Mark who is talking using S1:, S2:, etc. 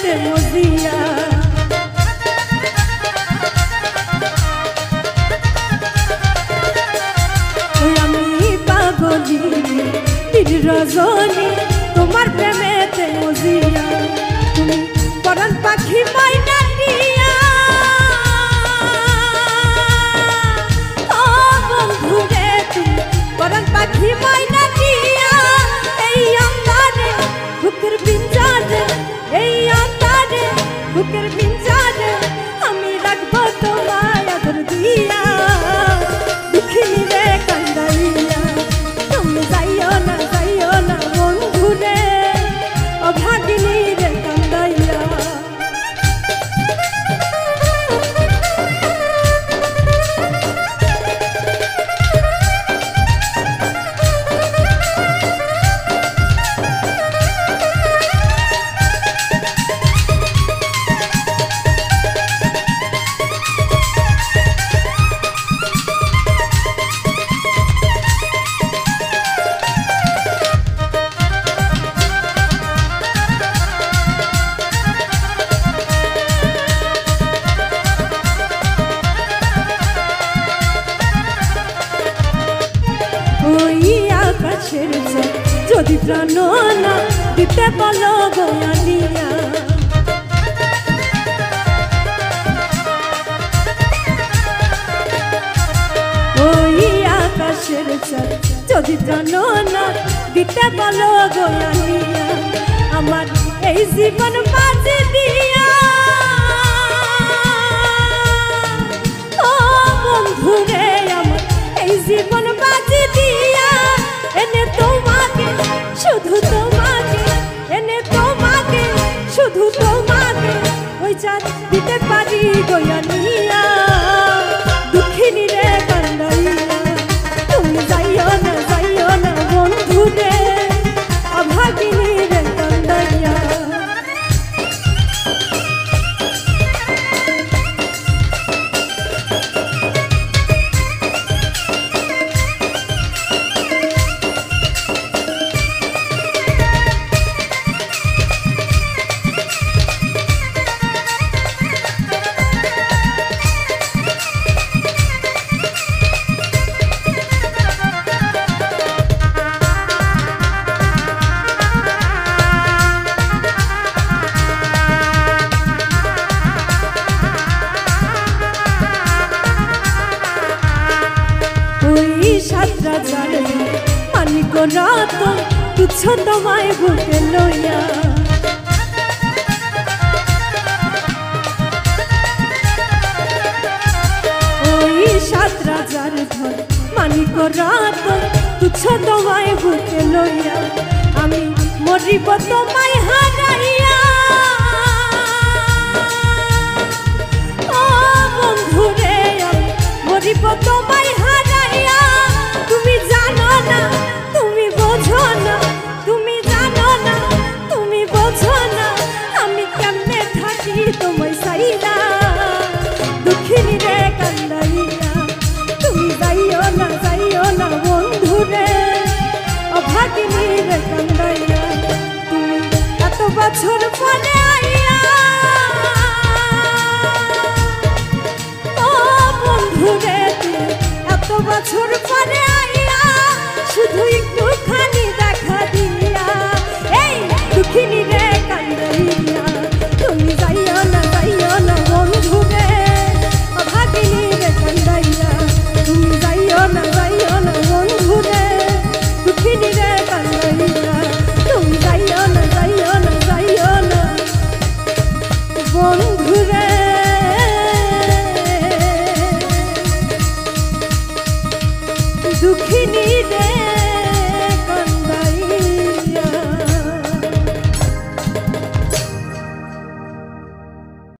S1: প্রেমেতে মজিয়া আমি পাগলি দিন রজনী তোমার প্রেমেতে মজিয়া তুমি পরাণ পাখি মাইনা দিয়া ও বন্ধু রে তুমি পরাণ পাখি মাইনা দিয়া এই আন্দারে বুকের পিঞ্জারে এই আন্দারে বুকের পিঞ্জারে আমি রাখবো তোমায় আদর দিয়া দুঃখিনী রে কান্দাইয়া তুমি যাইও না বন্ধু রে ও ভাগিনী রে কান্দাইয়া যদি প্রাণ না দিতে বলো গোয়ালিয়া ওই আকাশের চাঁদ যদি প্রাণ না দিতে বলো গোয়ালিয়া আমার এই জীবন বাজে দিয়া ও বন্ধু রে আমার এই জীবন বাজে দিয়া এনে তোমাকে শুধু তোমাকে এনে তোমাকে শুধু তোমাকে ওই চাঁদ দিতে পারি গোয়ালিয়া দুঃখিনী রে কান্দাইয়া তুমি যাইও না বন্ধু রে অভাগিনী রে কান্দাইয়া মানিক রতন তুচ্ছ তোমায় বুকে লইয়া ওই 7 রাজার ধন মানিক রতন তুচ্ছ তোমায় বুকে লইয়া আমি মরিব তোমায় হারাইয়া ও বন্ধু রে আমি মরিব তোমায় হারাইয়া তুমি জানো না তুমি বোঝো না তুমি জানো না তুমি বোঝো না আমি কেমনে থাকি তোমায় সাইরা দুঃখিনী রে কান্দাইয়া তুমি যাইও না বন্ধু রে অভাগিনী রে কান্দাইয়া তুমি এত বছর পরে আইয়া ও বন্ধু রে তুমি এত বছর